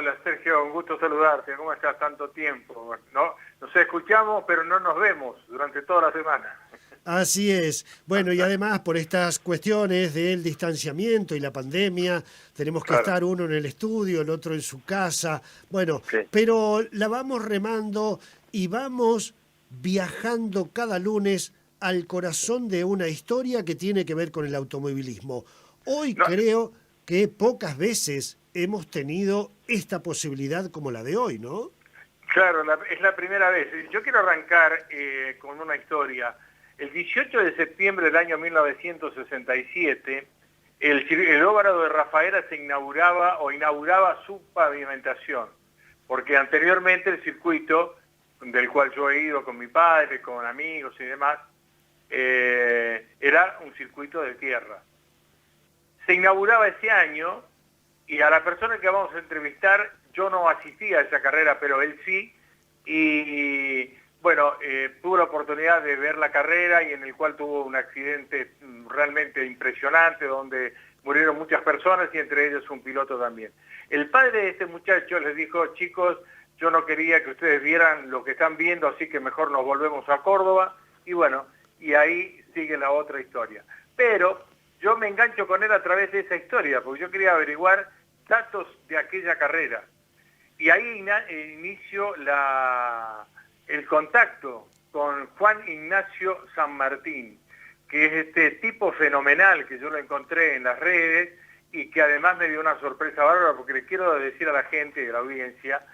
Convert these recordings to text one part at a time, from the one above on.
Hola Sergio, un gusto saludarte. ¿Cómo estás? Tanto tiempo. No, nos escuchamos, pero no nos vemos durante toda la semana. Así es. Bueno, y además por estas cuestiones del distanciamiento y la pandemia, tenemos que Claro, estar uno en el estudio, el otro en su casa. Bueno, sí. pero la vamos remando y vamos viajando cada lunes al corazón de una historia que tiene que ver con el automovilismo. Hoy No, creo que pocas veces hemos tenido esta posibilidad como la de hoy, ¿no? claro, es la primera vez. Yo quiero arrancar con una historia. El 18 de septiembre del año 1967, el óvalo de Rafaela se inauguraba su pavimentación, porque anteriormente el circuito, del cual yo he ido con mi padre, con amigos y demás, era un circuito de tierra. Se inauguraba ese año y a la persona que vamos a entrevistar, yo no asistí a esa carrera, pero él sí, y bueno, tuvo la oportunidad de ver la carrera y en el cual tuvo un accidente realmente impresionante donde murieron muchas personas y entre ellos un piloto también. El padre de este muchacho les dijo: chicos, yo no quería que ustedes vieran lo que están viendo, así que mejor nos volvemos a Córdoba, y bueno, y ahí sigue la otra historia. Pero yo me engancho con él a través de esa historia, porque yo quería averiguar datos de aquella carrera. Y ahí inicio el contacto con Juan Ignacio San Martín, que es este tipo fenomenal que yo lo encontré en las redes y que además me dio una sorpresa bárbara, porque le quiero decir a la gente de la audiencia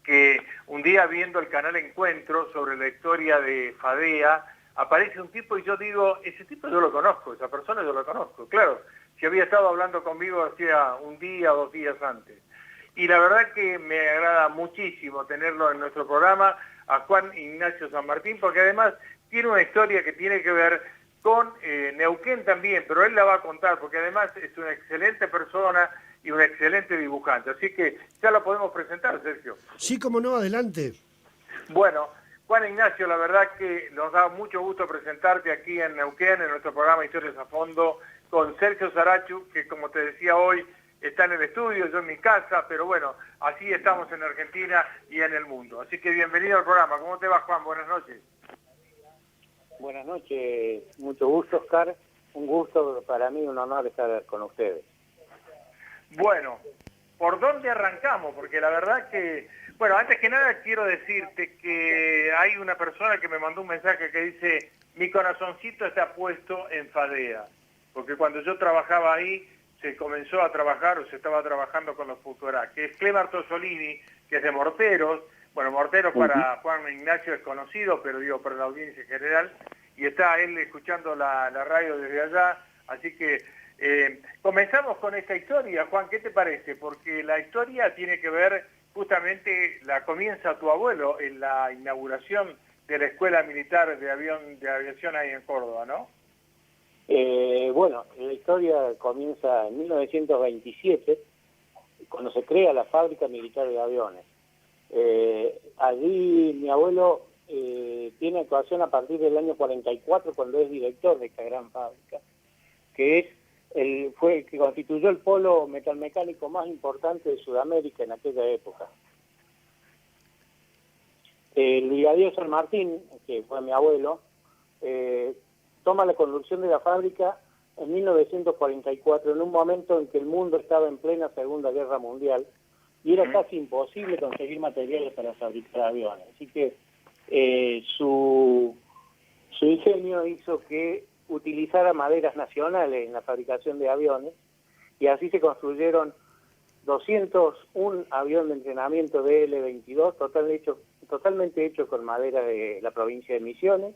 que un día viendo el canal Encuentro sobre la historia de Fadea, aparece un tipo y yo digo: ese tipo yo lo conozco, esa persona yo lo conozco. Claro, si había estado hablando conmigo hacía un día o 2 días antes. Y la verdad que me agrada muchísimo tenerlo en nuestro programa, a Juan Ignacio San Martín, porque además tiene una historia que tiene que ver con Neuquén también, pero él la va a contar, porque además es una excelente persona y un excelente dibujante. Así que ya lo podemos presentar, Sergio. Sí, como no, adelante. Bueno, Juan Ignacio, la verdad que nos da mucho gusto presentarte aquí en Neuquén, en nuestro programa Historias a Fondo, con Sergio Sarachu, que como te decía hoy, está en el estudio, yo en mi casa, pero bueno, así estamos en Argentina y en el mundo. Así que bienvenido al programa. ¿Cómo te va, Juan? Buenas noches. Buenas noches, mucho gusto, Oscar. Un gusto para mí, un honor estar con ustedes. Bueno, ¿por dónde arrancamos? Porque la verdad que, bueno, antes que nada quiero decirte que hay una persona que me mandó un mensaje que dice: mi corazoncito está puesto en Fadea, porque cuando yo trabajaba ahí se comenzó a trabajar o se estaba trabajando con los Futurá, que es Clemar Tosolini, que es de Morteros. Bueno, Morteros para Juan Ignacio es conocido, pero digo para la audiencia en general, y está él escuchando la radio desde allá, así que comenzamos con esta historia. Juan, ¿qué te parece? Porque la historia tiene que ver, justamente la comienza tu abuelo en la inauguración de la Escuela Militar de Aviación ahí en Córdoba, ¿no? Bueno, la historia comienza en 1927, cuando se crea la Fábrica Militar de Aviones. Allí mi abuelo tiene actuación a partir del año 44, cuando es director de esta gran fábrica, que fue el que constituyó el polo metalmecánico más importante de Sudamérica en aquella época. El brigadier San Martín, que fue mi abuelo, toma la conducción de la fábrica en 1944, en un momento en que el mundo estaba en plena Segunda Guerra Mundial y era casi imposible conseguir materiales para fabricar aviones. Así que su ingenio hizo que utilizara maderas nacionales en la fabricación de aviones, y así se construyeron 201 aviones de entrenamiento de L-22, totalmente hecho con madera de la provincia de Misiones,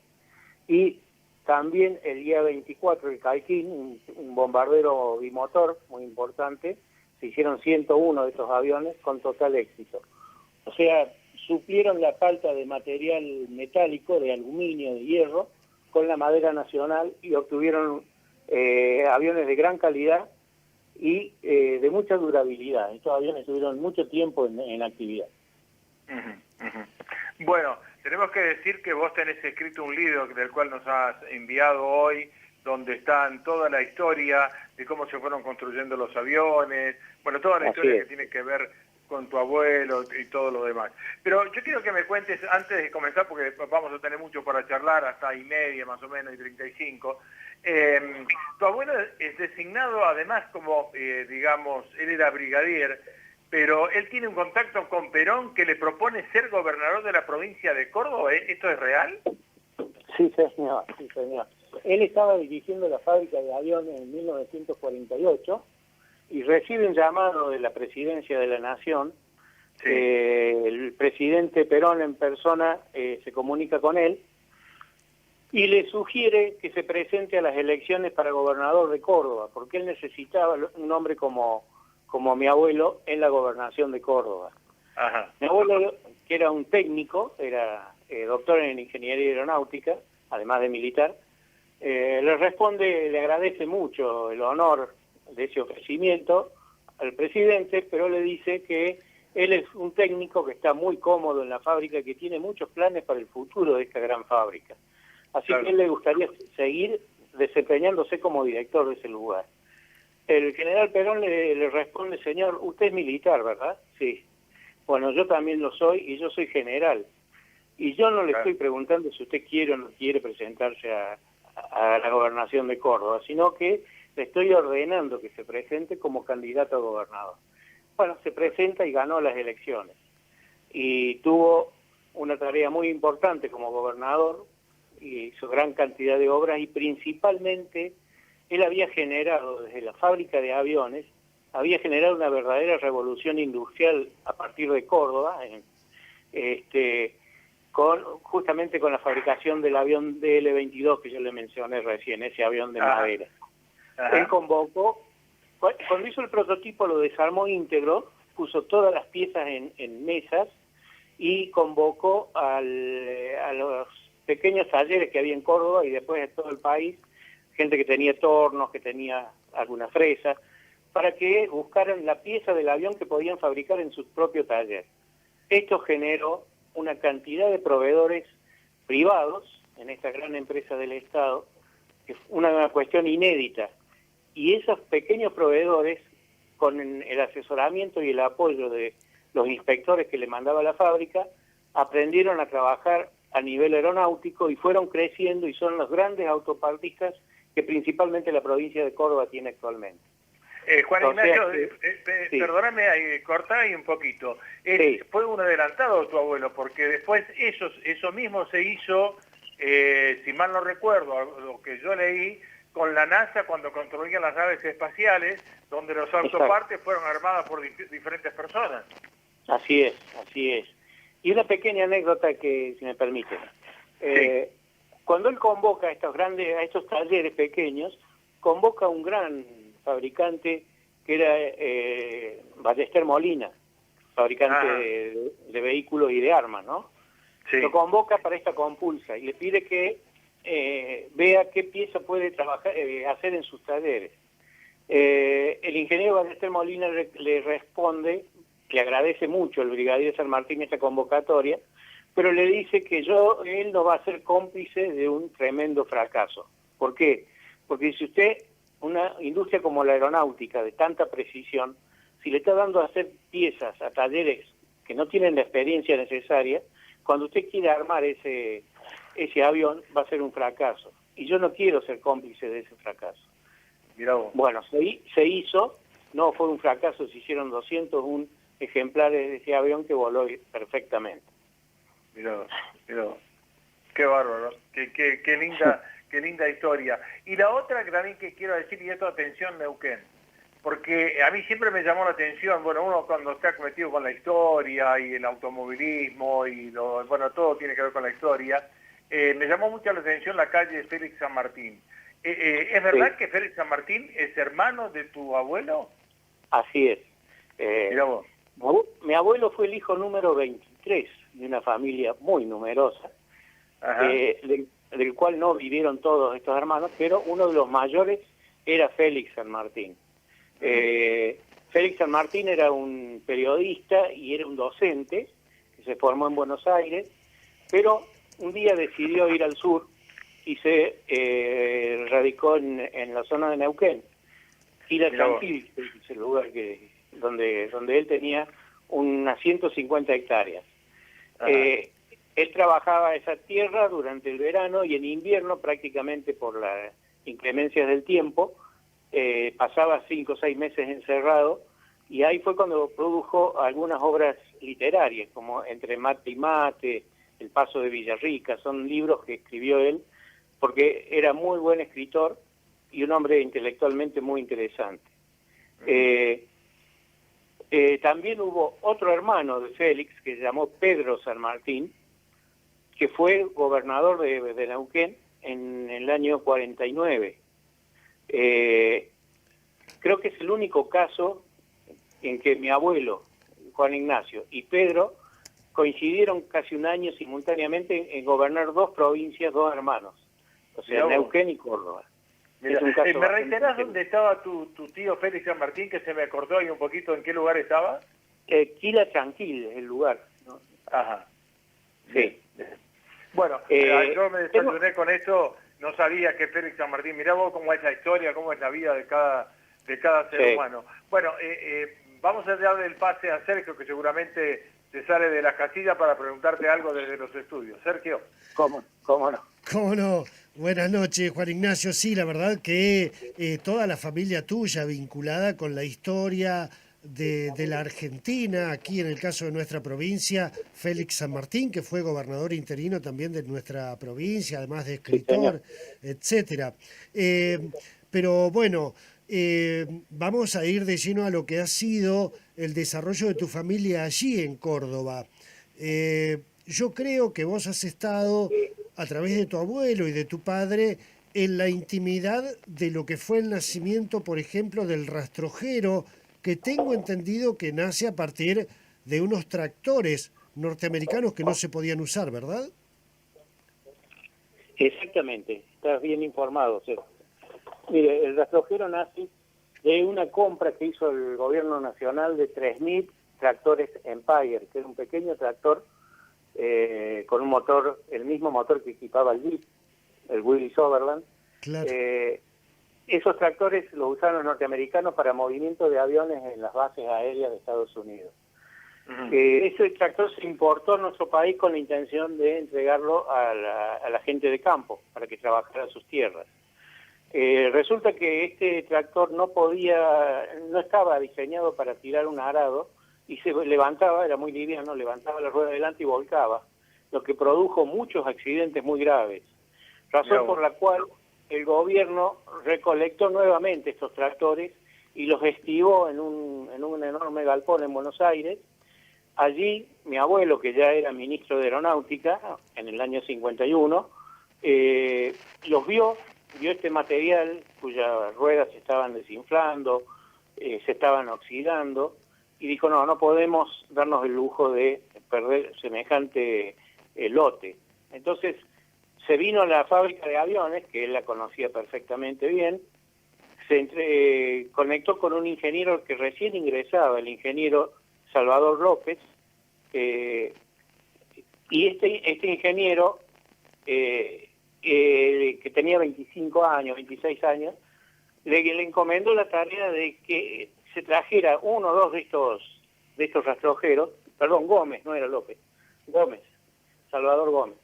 y también el IA-24, el Caiquín, un bombardero bimotor muy importante. Se hicieron 101 de estos aviones con total éxito. O sea, suplieron la falta de material metálico, de aluminio, de hierro, con la madera nacional, y obtuvieron aviones de gran calidad y de mucha durabilidad. Estos aviones estuvieron mucho tiempo en actividad. Bueno, tenemos que decir que vos tenés escrito un libro del cual nos has enviado hoy, donde están toda la historia de cómo se fueron construyendo los aviones, bueno, toda la historia que tiene que ver con tu abuelo y todo lo demás. Pero yo quiero que me cuentes, antes de comenzar, porque vamos a tener mucho para charlar, hasta 1:30 más o menos, y 35, tu abuelo es designado además como, digamos, él era brigadier, pero él tiene un contacto con Perón que le propone ser gobernador de la provincia de Córdoba. ¿Esto es real? Sí, señor, sí, señor. Él estaba dirigiendo la fábrica de aviones en 1948 y recibe un llamado de la Presidencia de la Nación. Sí. El presidente Perón en persona se comunica con él y le sugiere que se presente a las elecciones para gobernador de Córdoba, porque él necesitaba un hombre como mi abuelo en la gobernación de Córdoba. Ajá. Mi abuelo, que era un técnico, era doctor en ingeniería aeronáutica, además de militar, le responde, le agradece mucho el honor de ese ofrecimiento al presidente, pero le dice que él es un técnico que está muy cómodo en la fábrica, que tiene muchos planes para el futuro de esta gran fábrica. Así Claro. que a él le gustaría seguir desempeñándose como director de ese lugar. El general Perón le responde, señor, usted es militar, ¿verdad? Sí. Bueno, yo también lo soy y yo soy general. Y yo no le estoy preguntando si usted quiere o no quiere presentarse a la gobernación de Córdoba, sino que le estoy ordenando que se presente como candidato a gobernador. Bueno, se presenta y ganó las elecciones. Y tuvo una tarea muy importante como gobernador, y hizo gran cantidad de obras, y principalmente él había generado desde la fábrica de aviones, había generado una verdadera revolución industrial a partir de Córdoba, justamente con la fabricación del avión DL-22 que yo le mencioné recién, ese avión de madera. Ajá. Él convocó, cuando hizo el prototipo lo desarmó íntegro, puso todas las piezas en mesas y convocó a los pequeños talleres que había en Córdoba y después en todo el país, gente que tenía tornos, que tenía alguna fresa, para que buscaran la pieza del avión que podían fabricar en su propio taller. Esto generó una cantidad de proveedores privados en esta gran empresa del Estado, que es una cuestión inédita. Y esos pequeños proveedores, con el asesoramiento y el apoyo de los inspectores que le mandaba la fábrica, aprendieron a trabajar a nivel aeronáutico y fueron creciendo y son los grandes autopartistas que principalmente la provincia de Córdoba tiene actualmente. Juan Ignacio, sí. Perdóname, cortá ahí un poquito. Sí. Fue un adelantado tu abuelo, porque después eso mismo se hizo, si mal no recuerdo, lo que yo leí, con la NASA cuando construían las naves espaciales, donde los autopartes fueron armadas por diferentes personas. Así es, así es. Y una pequeña anécdota que, si me permiten. Sí. Cuando él convoca a estos talleres pequeños, convoca a un gran fabricante que era Ballester Molina, fabricante de vehículos y de armas, ¿no? Sí. Lo convoca para esta compulsa y le pide que vea qué pieza puede trabajar, hacer en sus talleres. El ingeniero Ballester Molina le responde, le agradece mucho el brigadier San Martín esta convocatoria, pero le dice que él no va a ser cómplice de un tremendo fracaso. ¿Por qué? Porque si usted, una industria como la aeronáutica de tanta precisión, si le está dando a hacer piezas a talleres que no tienen la experiencia necesaria, cuando usted quiere armar ese avión va a ser un fracaso. Y yo no quiero ser cómplice de ese fracaso. Mirá vos. Bueno, se hizo, no fue un fracaso, se hicieron 201 ejemplares de ese avión que voló perfectamente. Mirá vos. Qué bárbaro, qué linda historia. Y la otra que también que quiero decir, y esto, atención Neuquén, porque a mí siempre me llamó la atención, bueno, uno cuando está metido con la historia y el automovilismo y todo tiene que ver con la historia, me llamó mucho la atención la calle Félix San Martín. ¿Es verdad que Félix San Martín es hermano de tu abuelo? Así es. Mirá vos. Mi abuelo fue el hijo número 23 de una familia muy numerosa, del cual no vivieron todos estos hermanos, pero uno de los mayores era Félix San Martín. Félix San Martín era un periodista y era un docente que se formó en Buenos Aires, pero un día decidió ir al sur y se radicó en la zona de Neuquén. Tranquil, es el lugar donde él tenía unas 150 hectáreas. Ajá. Él trabajaba esa tierra durante el verano y en invierno, prácticamente por las inclemencias del tiempo, pasaba 5 o 6 meses encerrado, y ahí fue cuando produjo algunas obras literarias, como Entre mate y mate, El paso de Villarrica. Son libros que escribió él, porque era muy buen escritor y un hombre intelectualmente muy interesante. También hubo otro hermano de Félix, que se llamó Pedro San Martín, que fue gobernador de Neuquén en el año 49. Creo que es el único caso en que mi abuelo, Juan Ignacio, y Pedro coincidieron casi un año simultáneamente en gobernar 2 provincias, 2 hermanos, o sea, Neuquén y Córdoba. Mira, Es un caso ¿me reiterás dónde estaba tu tío Félix San Martín, que se me acordó ahí un poquito en qué lugar estaba? Quila Tranquil es el lugar, ¿no? Ajá. Sí. Bueno, yo me desayuné con esto, no sabía que Félix San Martín, mirá vos cómo es la historia, cómo es la vida de cada ser humano. Bueno, vamos a darle el pase a Sergio, que seguramente te sale de las casillas para preguntarte algo desde los estudios. Sergio. ¿Cómo no? ¿Cómo no? Buenas noches, Juan Ignacio. Sí, la verdad que toda la familia tuya vinculada con la historia de la Argentina, aquí en el caso de nuestra provincia, Félix San Martín, que fue gobernador interino también de nuestra provincia, además de escritor, etcétera. Pero bueno, vamos a ir de lleno a lo que ha sido el desarrollo de tu familia allí en Córdoba. Yo creo que vos has estado, a través de tu abuelo y de tu padre, en la intimidad de lo que fue el nacimiento, por ejemplo, del rastrojero, que tengo entendido que nace a partir de unos tractores norteamericanos que no se podían usar, ¿verdad? Exactamente, estás bien informado, Sergio. Mire, el rastrojero nace de una compra que hizo el gobierno nacional de 3.000 tractores Empire, que era un pequeño tractor con un motor, el mismo motor que equipaba el Jeep, el Willys Overland. Claro. Esos tractores los usaron los norteamericanos para movimiento de aviones en las bases aéreas de Estados Unidos. Ese tractor se importó a nuestro país con la intención de entregarlo a la gente de campo, para que trabajara sus tierras. Resulta que este tractor no estaba diseñado para tirar un arado, y se levantaba, era muy liviano, levantaba la rueda adelante y volcaba, lo que produjo muchos accidentes muy graves. Razón por la cual el gobierno recolectó nuevamente estos tractores y los estivó en un enorme galpón en Buenos Aires. Allí mi abuelo, que ya era ministro de Aeronáutica en el año 51, los vio este material cuyas ruedas se estaban desinflando, se estaban oxidando, y dijo, no podemos darnos el lujo de perder semejante lote. Entonces se vino a la fábrica de aviones, que él la conocía perfectamente bien, se conectó con un ingeniero que recién ingresaba, el ingeniero Salvador López, y este ingeniero, que tenía 25 años, 26 años, le encomendó la tarea de que se trajera uno o dos de estos rastrojeros, perdón, Gómez, no era López, Gómez, Salvador Gómez,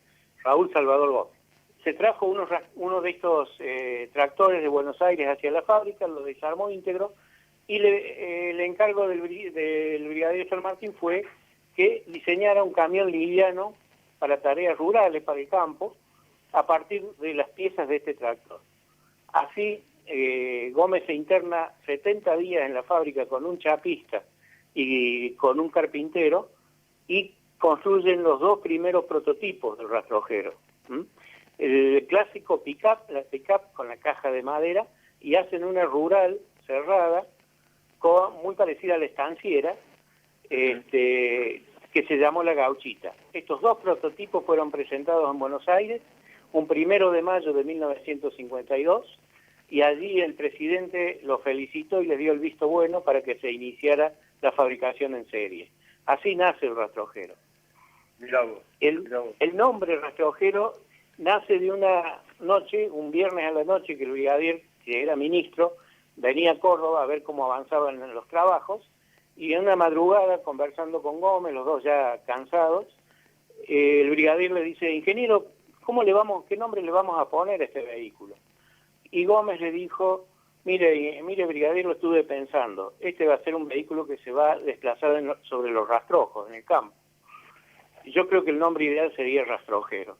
Raúl Salvador Gómez. Se trajo uno de estos tractores de Buenos Aires hacia la fábrica, lo desarmó íntegro, y el encargo del brigadier San Martín fue que diseñara un camión liviano para tareas rurales, para el campo, a partir de las piezas de este tractor. Así, Gómez se interna 70 días en la fábrica con un chapista y con un carpintero, y construyen los 2 primeros prototipos del rastrojero. El clásico la pick-up con la caja de madera, y hacen una rural cerrada, muy parecida a la estanciera, que se llamó La Gauchita. Estos 2 prototipos fueron presentados en Buenos Aires un 1 de mayo de 1952, y allí el presidente lo felicitó y le dio el visto bueno para que se iniciara la fabricación en serie. Así nace el rastrojero. Mirá vos. El nombre rastrojero nace de una noche, un viernes a la noche, que el brigadier, que era ministro, venía a Córdoba a ver cómo avanzaban los trabajos, Y en una madrugada, conversando con Gómez, los dos ya cansados, el brigadier le dice, ingeniero, ¿qué nombre le vamos a poner a este vehículo? Y Gómez le dijo, mire, brigadier, lo estuve pensando, este va a ser un vehículo que se va a desplazar sobre los rastrojos, en el campo. Yo creo que el nombre ideal sería rastrojero.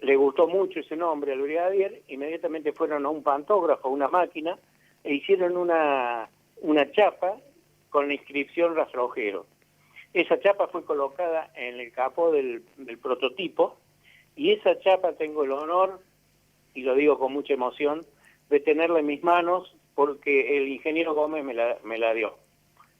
Le gustó mucho ese nombre al brigadier, inmediatamente fueron a un pantógrafo, a una máquina, e hicieron una chapa con la inscripción rastrojero. Esa chapa fue colocada en el capó del prototipo, y esa chapa tengo el honor, y lo digo con mucha emoción, de tenerla en mis manos, porque el ingeniero Gómez me la dio.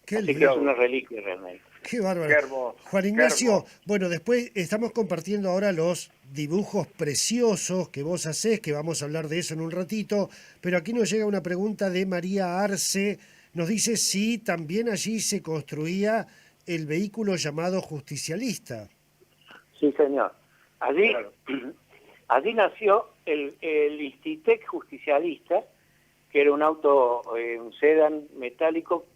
Qué Así que lindo. es una reliquia realmente. Qué bárbaro. Qué hermoso, Juan Ignacio, qué hermoso. bueno, después estamos compartiendo ahora los dibujos preciosos que vos hacés, que vamos a hablar de eso en un ratito, pero aquí nos llega una pregunta de María Arce, nos dice si también allí se construía el vehículo llamado justicialista. Sí, señor. Allí, Claro. allí nació el Institec justicialista, que era un auto, un sedán metálico,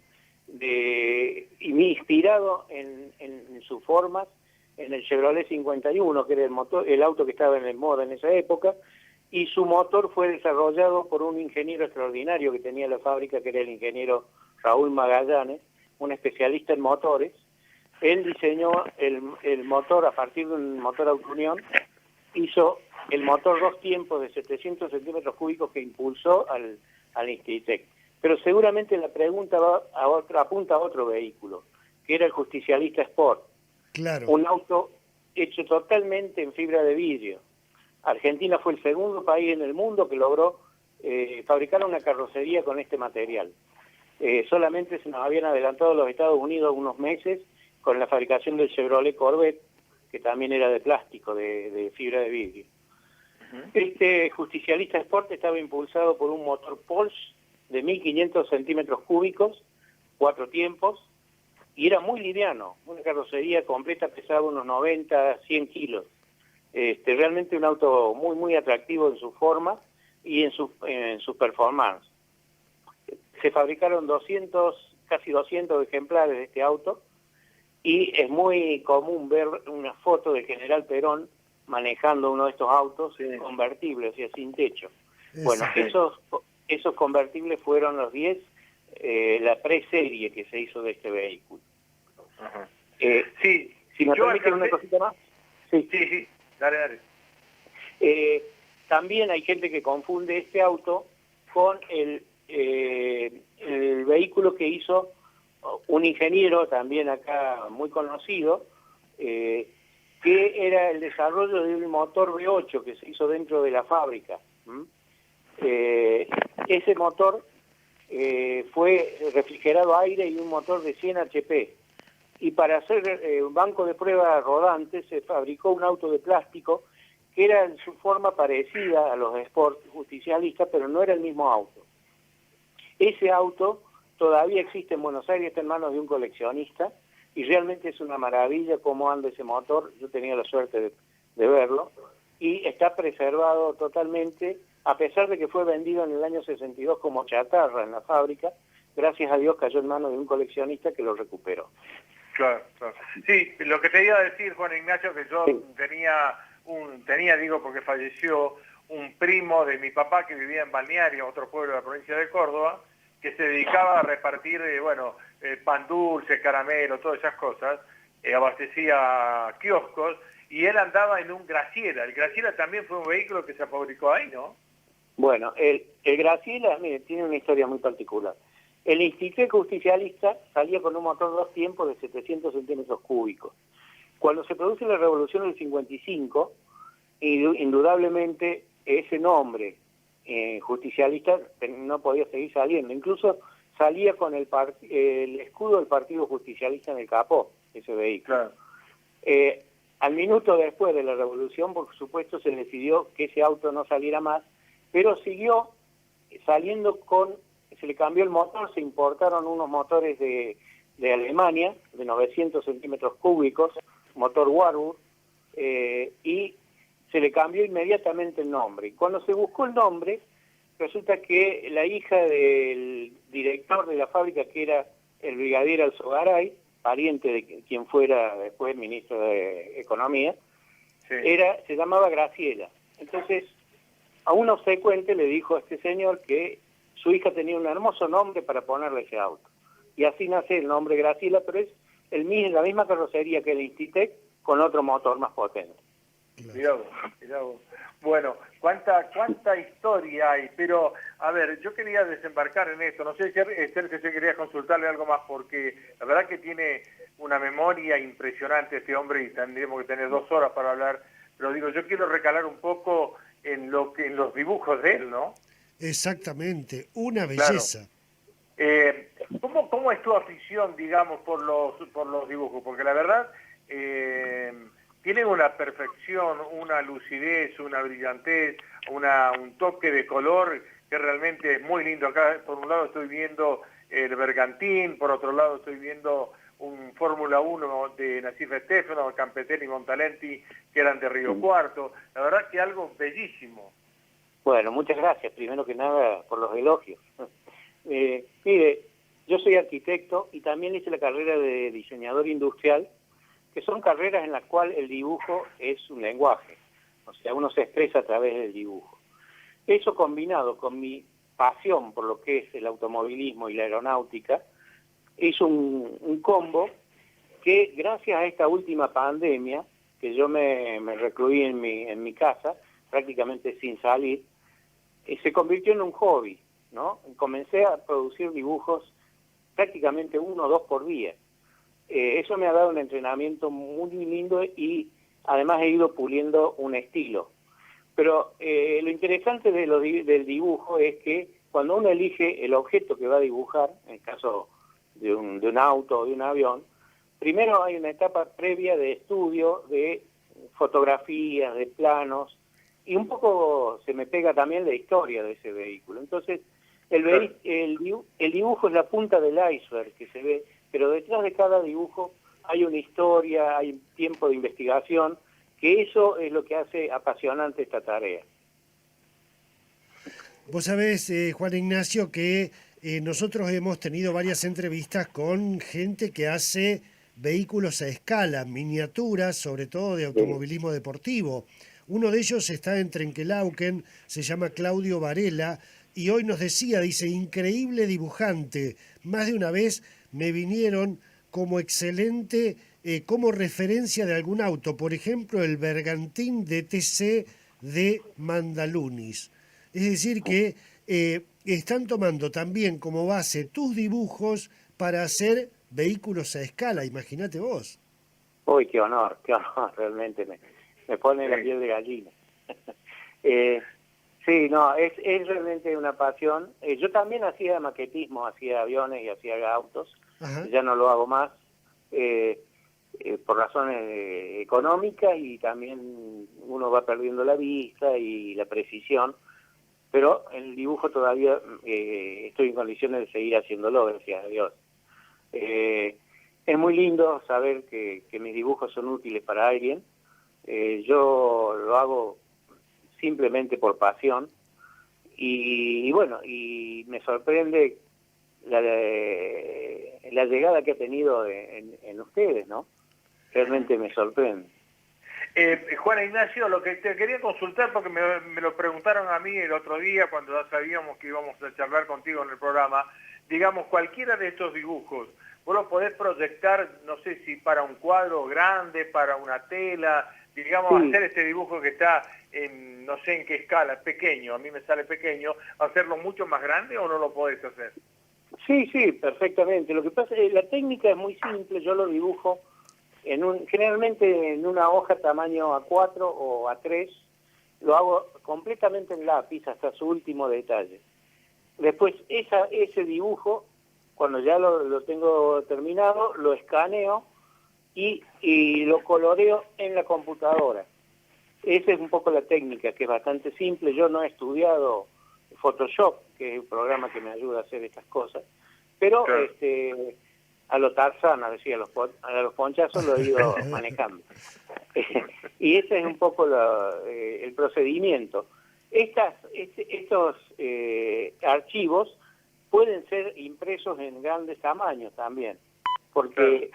inspirado en sus formas en el Chevrolet 51, que era el auto que estaba en el moda en esa época, y su motor fue desarrollado por un ingeniero extraordinario que tenía la fábrica, que era el ingeniero Raúl Magallanes, un especialista en motores. Él diseñó el motor a partir de un motor autounión, hizo el motor 2 tiempos de 700 centímetros cúbicos que impulsó al Institec. Pero seguramente la pregunta apunta a otro vehículo, que era el Justicialista Sport. Claro. Un auto hecho totalmente en fibra de vidrio. Argentina fue el segundo país en el mundo que logró fabricar una carrocería con este material. Solamente se nos habían adelantado los Estados Unidos unos meses con la fabricación del Chevrolet Corvette, que también era de plástico, de fibra de vidrio. Este Justicialista Sport estaba impulsado por un motor Porsche de 1.500 centímetros cúbicos, 4 tiempos, y era muy liviano. Una carrocería completa pesaba unos 90, 100 kilos. Realmente un auto muy, muy atractivo en su forma y en su performance. Se fabricaron casi 200 ejemplares de este auto, y es muy común ver una foto del general Perón manejando uno de estos autos convertibles, o sea, sin techo. Bueno, esos convertibles fueron los 10, la preserie que se hizo de este vehículo. Ajá. Si me permiten una cosita más. Sí, dale. También hay gente que confunde este auto con el vehículo que hizo un ingeniero también acá muy conocido, que era el desarrollo de un motor V8 que se hizo dentro de la fábrica. Ese motor fue refrigerado a aire y un motor de 100 HP. Y para hacer un banco de prueba rodante se fabricó un auto de plástico que era en su forma parecida a los Sport justicialistas, pero no era el mismo auto. Ese auto todavía existe en Buenos Aires, está en manos de un coleccionista, y realmente es una maravilla cómo anda ese motor. Yo tenía la suerte de verlo, y está preservado totalmente, a pesar de que fue vendido en el año 62 como chatarra en la fábrica. Gracias a Dios cayó en manos de un coleccionista que lo recuperó. Claro. Sí, lo que te iba a decir, Juan Ignacio, que yo tenía, digo, porque falleció un primo de mi papá que vivía en Balneario, otro pueblo de la provincia de Córdoba, que se dedicaba a repartir, pan dulce, caramelo, todas esas cosas, abastecía kioscos, y él andaba en un Graciela. El Graciela también fue un vehículo que se fabricó ahí, ¿no? Bueno, el Graciela, mire, tiene una historia muy particular. El Instituto Justicialista salía con un motor 2 tiempos de 700 centímetros cúbicos. Cuando se produce la Revolución del 55, indudablemente ese nombre justicialista no podía seguir saliendo. Incluso salía con el escudo del Partido Justicialista en el capó, ese vehículo. Claro. Al minuto después de la Revolución, por supuesto, se decidió que ese auto no saliera más, pero siguió saliendo se le cambió el motor, se importaron unos motores de Alemania, de 900 centímetros cúbicos, motor Warburg, y se le cambió inmediatamente el nombre. Y cuando se buscó el nombre, resulta que la hija del director de la fábrica, que era el brigadier Alzogaray, pariente de quien fuera después ministro de Economía, Sí. se llamaba Graciela. Entonces, a un obsecuente le dijo a este señor que su hija tenía un hermoso nombre para ponerle ese auto. Y así nace el nombre Graciela, pero es la misma carrocería que el Institec, con otro motor más potente. Mirá vos, mirá vos. Bueno, cuánta historia hay, pero a ver, yo quería desembarcar en esto, no sé, Sergio, si quería consultarle algo más, porque la verdad que tiene una memoria impresionante este hombre y tendríamos que tener 2 horas para hablar, pero digo, yo quiero recalar un poco en los dibujos de él, ¿no? Exactamente, una Claro. belleza. ¿Cómo es tu afición, digamos, por los dibujos? Porque la verdad, tienen una perfección, una lucidez, una brillantez, un toque de color que realmente es muy lindo. Acá, por un lado, estoy viendo el Bergantín, por otro lado, estoy viendo un Fórmula 1 de Nassif Stefano, Campetelli y Montalenti, que eran de Río Cuarto. La verdad que algo bellísimo. Bueno, muchas gracias, primero que nada, por los elogios. Mire, yo soy arquitecto y también hice la carrera de diseñador industrial, que son carreras en las cuales el dibujo es un lenguaje, o sea, uno se expresa a través del dibujo. Eso combinado con mi pasión por lo que es el automovilismo y la aeronáutica, hizo un combo que gracias a esta última pandemia, que yo me recluí en mi casa, prácticamente sin salir, se convirtió en un hobby, ¿no? Comencé a producir dibujos prácticamente 1 o 2 por día. Eso me ha dado un entrenamiento muy lindo y además he ido puliendo un estilo. Pero lo interesante del dibujo es que cuando uno elige el objeto que va a dibujar, en el caso de un auto o de un avión, primero hay una etapa previa de estudio, de fotografías, de planos, y un poco se me pega también la historia de ese vehículo. Entonces, el dibujo es la punta del iceberg que se ve, pero detrás de cada dibujo hay una historia, hay un tiempo de investigación, que eso es lo que hace apasionante esta tarea. Vos sabés, Juan Ignacio, que nosotros hemos tenido varias entrevistas con gente que hace vehículos a escala, miniaturas, sobre todo de automovilismo deportivo. Uno de ellos está en Trenquelauquen, se llama Claudio Varela, y hoy nos decía, dice, increíble dibujante. Más de una vez me vinieron como excelente, como referencia de algún auto, por ejemplo, el Bergantín DTC de Mandalunis. Es decir que están tomando también como base tus dibujos para hacer vehículos a escala, imagínate vos. Uy, qué honor, realmente me pone la piel de gallina. Sí, no, es realmente una pasión. Yo también hacía maquetismo, hacía aviones y hacía autos. Ajá. Ya no lo hago más por razones económicas y también uno va perdiendo la vista y la precisión, pero el dibujo todavía estoy en condiciones de seguir haciéndolo, gracias a Dios. Es muy lindo saber que mis dibujos son útiles para alguien. Yo lo hago simplemente por pasión y bueno, y me sorprende la llegada que ha tenido en ustedes, ¿no? Realmente me sorprende. Juan Ignacio, lo que te quería consultar, porque me lo preguntaron a mí el otro día cuando ya sabíamos que íbamos a charlar contigo en el programa, digamos, cualquiera de estos dibujos, vos lo podés proyectar, no sé si para un cuadro grande, para una tela, digamos, sí. Hacer este dibujo que está en, no sé en qué escala, pequeño, a mí me sale pequeño, ¿hacerlo mucho más grande o no lo podés hacer? Sí, perfectamente. Lo que pasa es que la técnica es muy simple, yo lo dibujo generalmente en una hoja tamaño A4 o A3, lo hago completamente en lápiz hasta su último detalle. Después ese dibujo, cuando ya lo tengo terminado, lo escaneo y lo coloreo en la computadora. Esa es un poco la técnica, que es bastante simple. Yo no he estudiado Photoshop, que es el programa que me ayuda a hacer estas cosas, pero claro. A lo Tarzán, a decir, a los ponchazos lo he ido manejando. Y ese es un poco el procedimiento. Estos archivos pueden ser impresos en grandes tamaños también, porque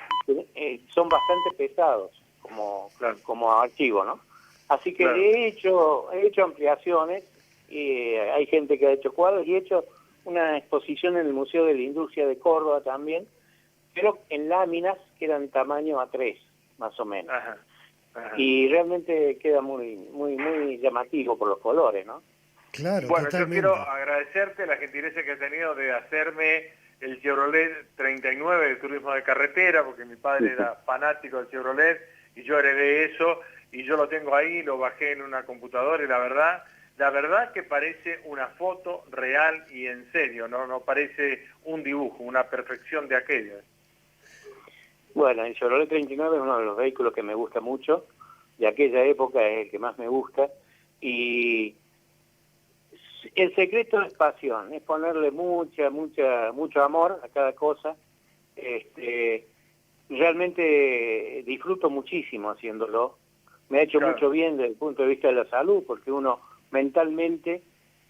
son bastante pesados como archivo, ¿no? Así que he hecho ampliaciones, y hay gente que ha hecho cuadros, y he hecho una exposición en el Museo de la Industria de Córdoba también, pero en láminas que eran tamaño A3, más o menos. Ajá. Y realmente queda muy llamativo por los colores, ¿no? Claro, Bueno, totalmente. yo quiero agradecerte la gentileza que has tenido de hacerme el Chevrolet 39 de turismo de carretera, porque mi padre era fanático del Chevrolet y yo heredé eso, y yo lo tengo ahí, lo bajé en una computadora, y la verdad que parece una foto real y en serio, no parece un dibujo, una perfección de aquello. Bueno, el Chevrolet 39 es uno de los vehículos que me gusta mucho, de aquella época es el que más me gusta, y el secreto es pasión, es ponerle mucho amor a cada cosa. Realmente disfruto muchísimo haciéndolo, me ha hecho mucho bien desde el punto de vista de la salud, porque uno mentalmente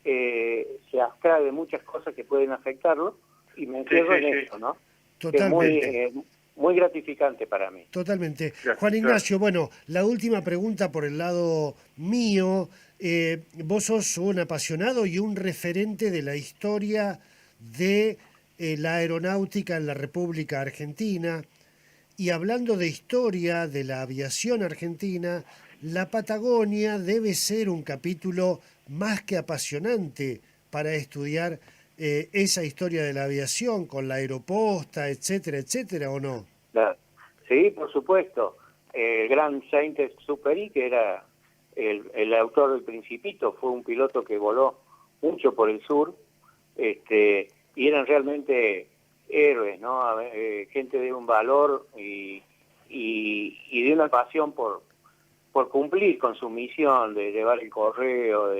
se abstrae de muchas cosas que pueden afectarlo, y me encierro en eso, ¿no? Totalmente. Es muy gratificante para mí. Totalmente. Juan Ignacio, bueno, la última pregunta por el lado mío. Vos sos un apasionado y un referente de la historia de la aeronáutica en la República Argentina. Y hablando de historia de la aviación argentina, la Patagonia debe ser un capítulo más que apasionante para estudiar esa historia de la aviación con la aeroposta, etcétera, etcétera, ¿o no? Claro. Sí, por supuesto. El gran Saint-Exupéry, que era el autor del Principito, fue un piloto que voló mucho por el sur, y eran realmente héroes, ¿no? Gente de un valor y de una pasión por cumplir con su misión de llevar el correo,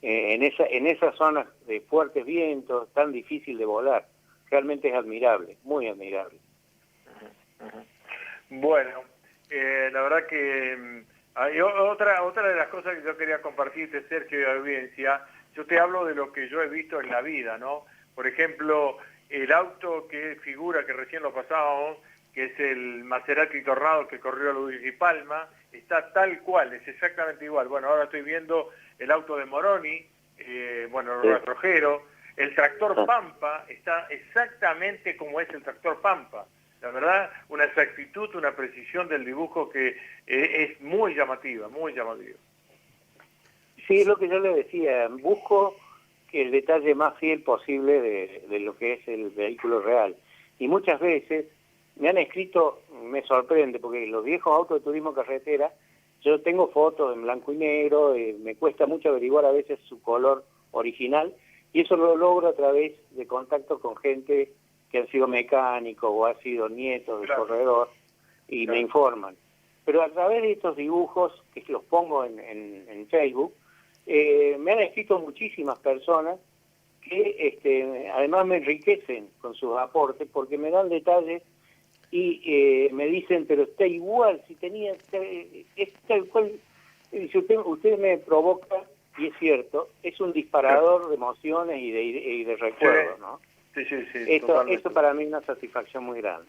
en esas zonas de fuertes vientos, tan difícil de volar. Realmente es admirable, muy admirable. Bueno, la verdad que hay otra de las cosas que yo quería compartirte, Sergio, y la audiencia. Yo te hablo de lo que yo he visto en la vida, ¿no? Por ejemplo, el auto que figura, que recién lo pasábamos, que es el Maserati Tornado que corrió Luis y Palma, está tal cual, es exactamente igual. Bueno, ahora estoy viendo el auto de Moroni, bueno, el rastrojero, el tractor Pampa está exactamente como es el tractor Pampa. La verdad, una exactitud, una precisión del dibujo que es muy llamativa, muy llamativa. Sí, es lo que yo le decía, busco que el detalle más fiel posible de lo que es el vehículo real. Y muchas veces me han escrito, me sorprende, porque los viejos autos de turismo carretera, yo tengo fotos en blanco y negro, me cuesta mucho averiguar a veces su color original, y eso lo logro a través de contacto con gente que han sido mecánicos o han sido nietos del corredor, y me informan. Pero a través de estos dibujos, que los pongo en Facebook, me han escrito muchísimas personas que además me enriquecen con sus aportes, porque me dan detalles y me dicen, pero está igual, si tenía, es tal cual. Si usted me provoca, y es cierto, es un disparador de emociones y de recuerdos, ¿no? Sí, Esto para mí es una satisfacción muy grande.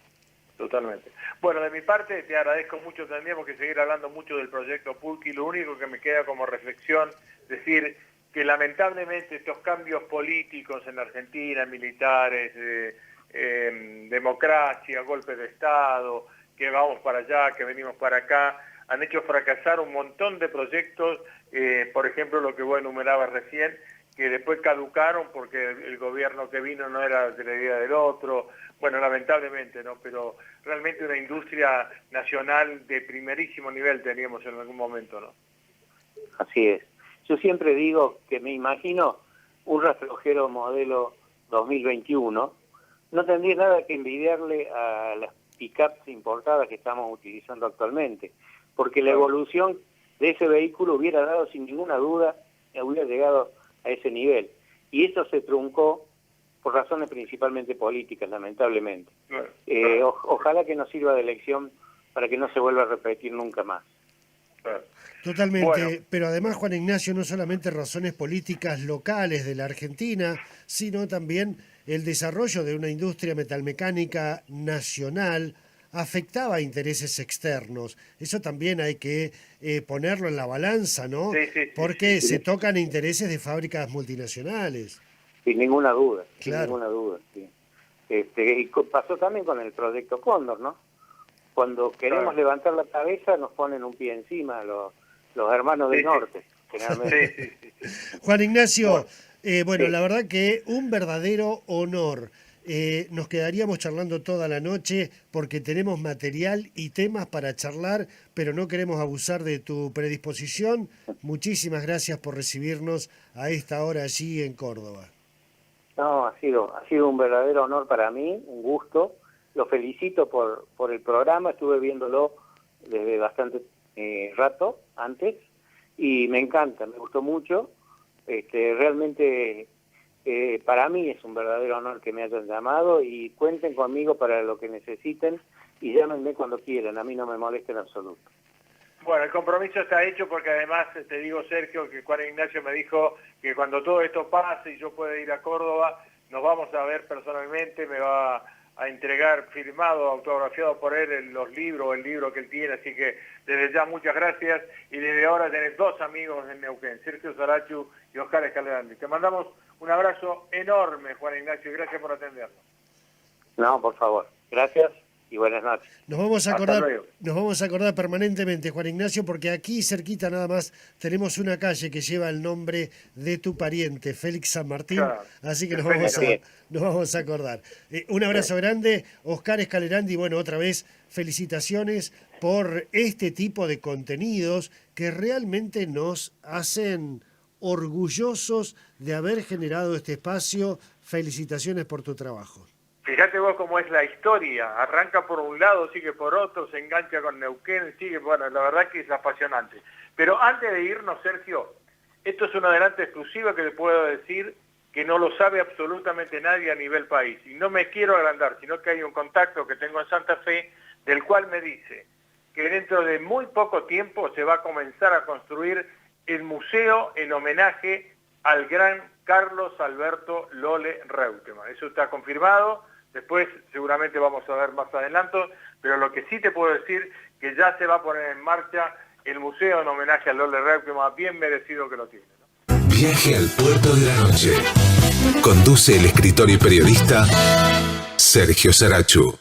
Totalmente. Bueno, de mi parte te agradezco mucho, tendríamos que seguir hablando mucho del proyecto Pulqui. Lo único que me queda como reflexión, decir que lamentablemente estos cambios políticos en la Argentina, militares, democracia, golpes de Estado, que vamos para allá, que venimos para acá, han hecho fracasar un montón de proyectos, por ejemplo lo que vos enumerabas recién, que después caducaron porque el gobierno que vino no era de la idea del otro. Bueno, lamentablemente, ¿no? Pero realmente una industria nacional de primerísimo nivel teníamos en algún momento, ¿no? Así es. Yo siempre digo que me imagino un rastrojero modelo 2021, no tendría nada que envidiarle a las pick-ups importadas que estamos utilizando actualmente, porque la evolución de ese vehículo hubiera dado sin ninguna duda, hubiera llegado a ese nivel. Y eso se truncó por razones principalmente políticas, lamentablemente. Ojalá que nos sirva de lección para que no se vuelva a repetir nunca más. Totalmente, Bueno. pero además, Juan Ignacio, no solamente razones políticas locales de la Argentina, sino también el desarrollo de una industria metalmecánica nacional afectaba a intereses externos. Eso también hay que ponerlo en la balanza, ¿no? Sí, sí, sí, Porque sí. se tocan intereses de fábricas multinacionales. Sin ninguna duda, sin Claro. ninguna duda, sí. Pasó también con el proyecto Cóndor, ¿no? Cuando queremos Claro. levantar la cabeza nos ponen un pie encima los hermanos del Sí, sí. norte, Sí, generalmente. sí, sí, sí. Juan Ignacio, bueno, Sí. la verdad que un verdadero honor. Nos quedaríamos charlando toda la noche porque tenemos material y temas para charlar, pero no queremos abusar de tu predisposición. Muchísimas gracias por recibirnos a esta hora allí en Córdoba. No, ha sido un verdadero honor para mí, un gusto. Lo felicito por el programa, estuve viéndolo desde bastante rato antes y me encanta, me gustó mucho. Realmente para mí es un verdadero honor que me hayan llamado y cuenten conmigo para lo que necesiten y llámenme cuando quieran, a mí no me molesta en absoluto. Bueno, el compromiso está hecho porque además te digo, Sergio, que Juan Ignacio me dijo que cuando todo esto pase y yo pueda ir a Córdoba, nos vamos a ver personalmente, me va a entregar firmado, autografiado por él los libros, el libro que él tiene, así que desde ya muchas gracias y desde ahora tenés dos amigos en Neuquén, Sergio Sarachu y Oscar Escalerandi. Te mandamos un abrazo enorme, Juan Ignacio, y gracias por atendernos. No, por favor, gracias y buenas noches. Nos vamos a Hasta acordar, luego. nos vamos a acordar permanentemente, Juan Ignacio, porque aquí cerquita nada más tenemos una calle que lleva el nombre de tu pariente, Félix San Martín, Claro. así que nos Perfecto. vamos a acordar. Un abrazo grande, Oscar Escalerandi, bueno, otra vez felicitaciones por este tipo de contenidos que realmente nos hacen orgullosos de haber generado este espacio. Felicitaciones por tu trabajo. Fíjate vos cómo es la historia, arranca por un lado, sigue por otro, se engancha con Neuquén, sigue, bueno, la verdad que es apasionante. Pero antes de irnos, Sergio, esto es un adelanto exclusivo que te puedo decir que no lo sabe absolutamente nadie a nivel país. Y no me quiero agrandar, sino que hay un contacto que tengo en Santa Fe, del cual me dice que dentro de muy poco tiempo se va a comenzar a construir el museo en homenaje al gran Carlos Alberto Lole Reutemann. Eso está confirmado. Después seguramente vamos a ver más adelanto, pero lo que sí te puedo decir que ya se va a poner en marcha el museo en homenaje a Lole Reutemann, bien merecido que lo tiene, ¿no? Viaje al puerto de la noche. Conduce el escritor y periodista Sergio Sarachu.